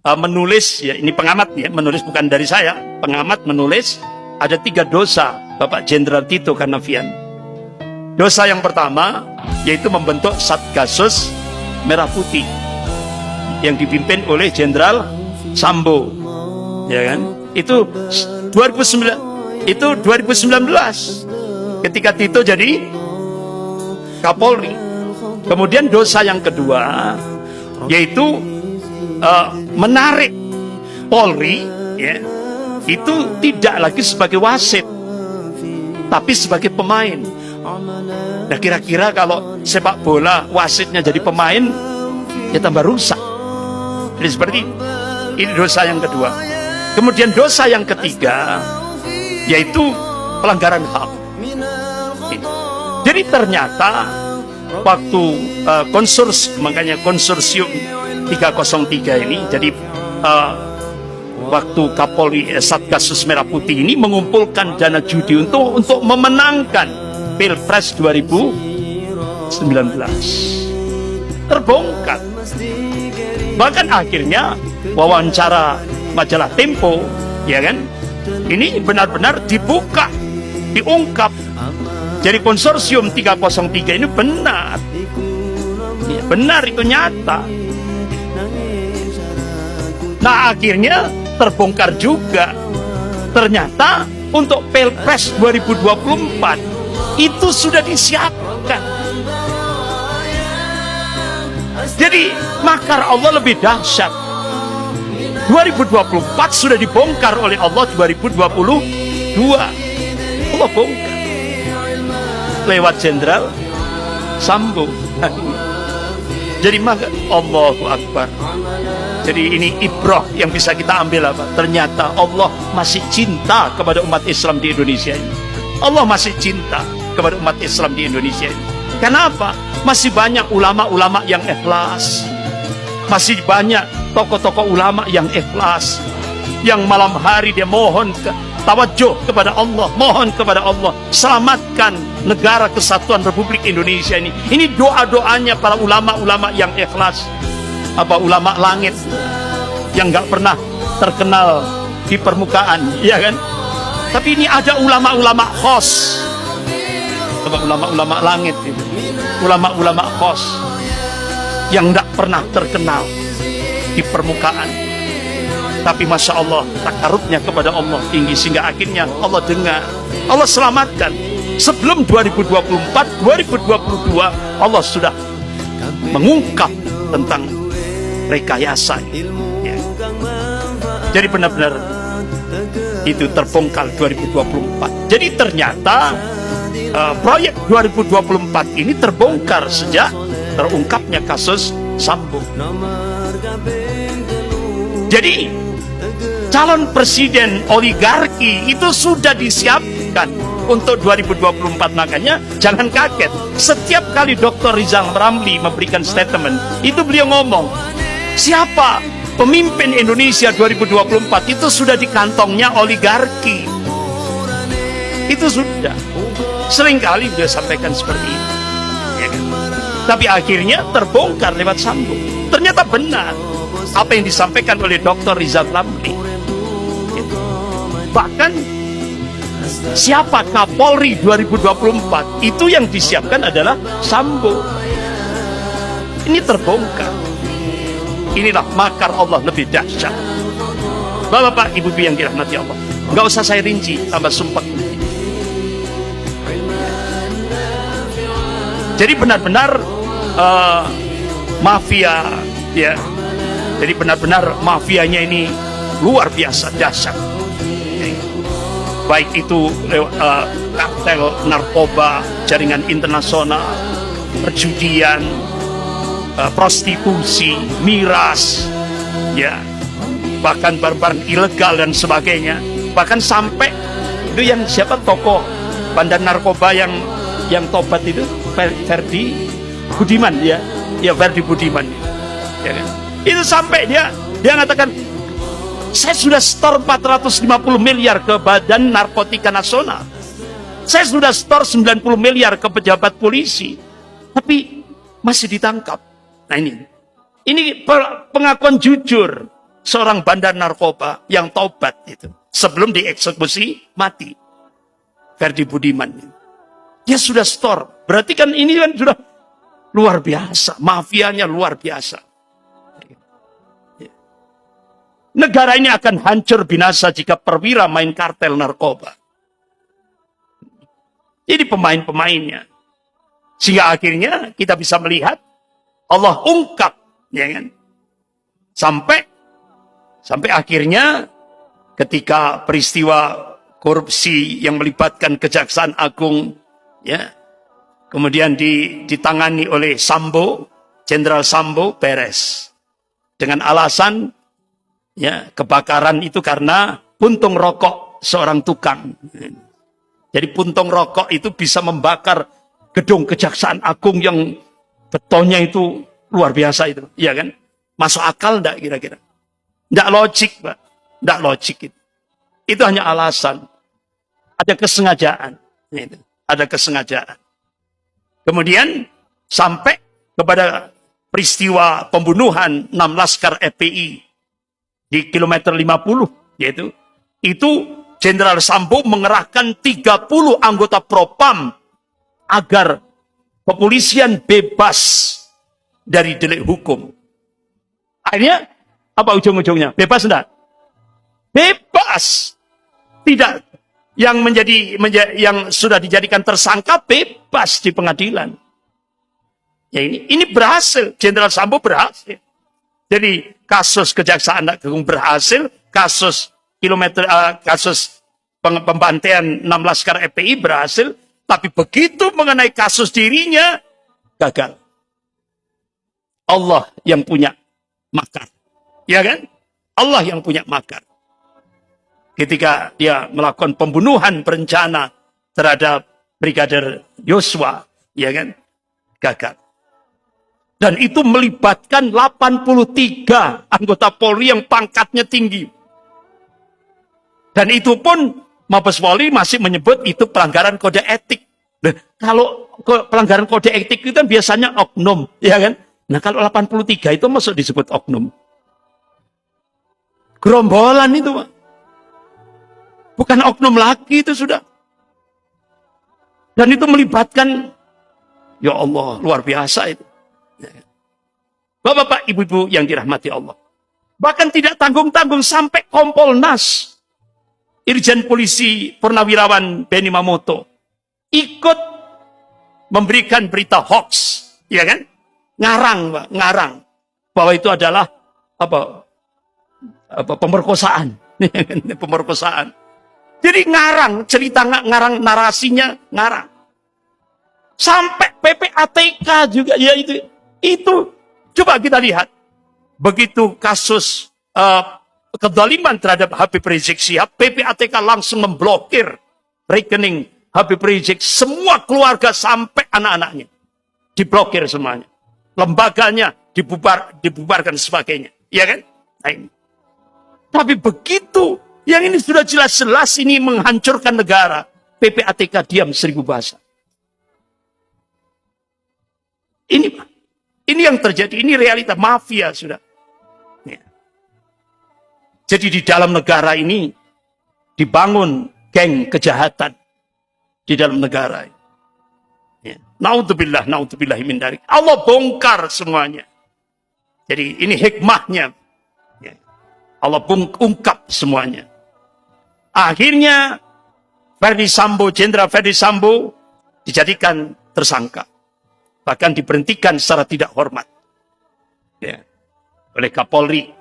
menulis, ya ini pengamat ya, menulis bukan dari saya, pengamat menulis ada 3 dosa Bapak Jenderal Tito Karnavian. Dosa yang pertama yaitu membentuk Satgasus Merah Putih yang dipimpin oleh Jenderal Sambo, ya kan? Itu 2019 ketika Tito jadi Kapolri. Kemudian dosa yang kedua yaitu menarik Polri, ya, itu tidak lagi sebagai wasit tapi sebagai pemain. Nah, kira-kira kalau sepak bola wasitnya jadi pemain, ya tambah rusak. Jadi seperti ini dosa yang kedua. Kemudian dosa yang ketiga yaitu pelanggaran HAM. Jadi ternyata waktu konsorsium 303 ini, jadi waktu Kapolri Satgasus Merah Putih ini mengumpulkan dana judi untuk memenangkan Pilpres 2019. Terbongkar. Bahkan akhirnya wawancara majalah Tempo, ya kan, ini benar-benar dibuka, diungkap. Jadi konsorsium 303 ini benar, ya, benar, itu nyata. Nah, akhirnya terbongkar juga. Ternyata untuk Pilpres 2024 itu sudah disiapkan. Jadi makar Allah lebih dahsyat. 2024 sudah dibongkar oleh Allah 2022. Allah bongkar lewat Jenderal Sambo. Jadi maka Allahu Akbar. Jadi ini ibrah yang bisa kita ambil apa? Ternyata Allah masih cinta kepada umat Islam di Indonesia ini. Allah masih cinta kepada umat Islam di Indonesia ini. Kenapa? Masih banyak ulama-ulama yang ikhlas. Masih banyak tokoh-tokoh ulama yang ikhlas. Yang malam hari dia mohon tawajuh kepada Allah, mohon kepada Allah, selamatkan negara kesatuan Republik Indonesia ini. Ini doa-doanya para ulama-ulama yang ikhlas. Apa ulama langit yang nggak pernah terkenal di permukaan, ya kan? Tapi ini ada ulama-ulama khos, ulama-ulama langit itu, ulama-ulama khos yang nggak pernah terkenal di permukaan. Tapi masya Allah, takarubnya kepada Allah tinggi sehingga akhirnya Allah dengar, Allah selamatkan. Sebelum 2024, 2022 Allah sudah mengungkap tentang rekayasa, ya. Jadi benar-benar itu terbongkar 2024. Jadi ternyata proyek 2024 ini terbongkar sejak terungkapnya kasus Sambo. Jadi calon presiden oligarki itu sudah disiapkan untuk 2024. Makanya jangan kaget setiap kali Dr. Rizal Ramli memberikan statement itu beliau ngomong, siapa pemimpin Indonesia 2024 itu sudah di kantongnya oligarki. Itu sudah seringkali beliau sampaikan seperti itu, ya kan? Tapi akhirnya terbongkar lewat Sambo. Ternyata benar apa yang disampaikan oleh Dr. Rizal Ramli. Bahkan siapa Kapolri 2024 itu yang disiapkan adalah Sambo. Ini terbongkar. Inilah makar Allah lebih dahsyat. Bapak, Ibu yang dirahmati Allah, nggak usah saya rinci, tambah sumpah. Jadi benar-benar mafia, ya. Jadi benar-benar mafianya ini luar biasa dahsyat. Baik itu kartel narkoba, jaringan internasional, perjudian, prostitusi, miras, ya, bahkan barang-barang ilegal dan sebagainya. Bahkan sampai itu yang siapa tokoh bandar narkoba yang tobat itu, Ferdi Budiman, ya, Ferdi Budiman, ya kan? Itu sampai dia mengatakan, saya sudah setor 450 miliar ke Badan Narkotika Nasional. Saya sudah setor 90 miliar ke pejabat polisi. Tapi masih ditangkap. Nah ini pengakuan jujur. seorang bandar narkoba yang taubat itu sebelum dieksekusi mati. Ferdi Budiman. Dia sudah store. Berarti kan ini kan sudah luar biasa. Mafianya luar biasa. Negara ini akan hancur binasa jika perwira main kartel narkoba. Ini pemain-pemainnya. Sehingga akhirnya kita bisa melihat Allah ungkap, ya kan? Sampai akhirnya ketika peristiwa korupsi yang melibatkan Kejaksaan Agung, ya, kemudian ditangani oleh Sambo, Jenderal Sambo, beres. Dengan alasan, ya, kebakaran itu karena puntung rokok seorang tukang. Jadi puntung rokok itu bisa membakar gedung Kejaksaan Agung yang betonnya itu luar biasa itu, ya kan? Masuk akal enggak kira-kira? Enggak logik, Pak. Enggak logik itu. Itu hanya alasan. Ada kesengajaan. Itu. Ada kesengajaan. Kemudian sampai kepada peristiwa pembunuhan 6 laskar FPI di kilometer 50, yaitu itu Jenderal Sambo mengerahkan 30 anggota Propam agar kepolisian bebas dari delik hukum. Akhirnya apa ujung-ujungnya? Bebas enggak? Bebas. Tidak. Yang yang sudah dijadikan tersangka bebas di pengadilan. Ya ini berhasil. Jenderal Sambo berhasil. Jadi kasus Kejaksaan Agung berhasil, kasus pembantaian 6 laskar FPI berhasil, tapi begitu mengenai kasus dirinya gagal. Allah yang punya makar. Ya kan? Allah yang punya makar. Ketika dia melakukan pembunuhan berencana terhadap Brigadir Yosua, ya kan? Gagal. Dan itu melibatkan 83 anggota Polri yang pangkatnya tinggi. Dan itu pun Mabes Polri masih menyebut itu pelanggaran kode etik. Nah, kalau pelanggaran kode etik itu kan biasanya oknum, ya kan? Nah, kalau 83 itu masuk disebut oknum. Gerombolan itu, Pak. Bukan oknum lagi itu sudah. Dan itu melibatkan, ya Allah, luar biasa itu. Bapak-bapak, ibu-ibu yang dirahmati Allah. Bahkan tidak tanggung-tanggung sampai Kompolnas. Irjen Polisi Purnawirawan Benny Mamoto ikut memberikan berita hoax, ya kan? Ngarang, Pak, ngarang bahwa itu adalah pemerkosaan. Pemerkosaan. Jadi ngarang, cerita ngarang, narasinya ngarang. Sampai PPATK juga, ya itu. Coba kita lihat. Begitu kasus kezaliman terhadap Habib Rizik Syihab, PPATK langsung memblokir rekening Habib Rizik, semua keluarga sampai anak-anaknya. Diblokir semuanya. Lembaganya dibubarkan sebagainya. Ya kan? Nah, ini. Tapi begitu, yang ini sudah jelas-jelas ini menghancurkan negara, PPATK diam 1000 bahasa. Ini yang terjadi, ini realita mafia sudah. Ya. Jadi di dalam negara ini dibangun geng kejahatan di dalam negara. Ya. Naudzubillah min dzalik. Allah bongkar semuanya. Jadi ini hikmahnya. Ya. Allah ungkap semuanya. Akhirnya Jenderal Ferdi Sambo dijadikan tersangka. Bahkan diberhentikan secara tidak hormat, ya, oleh Kapolri.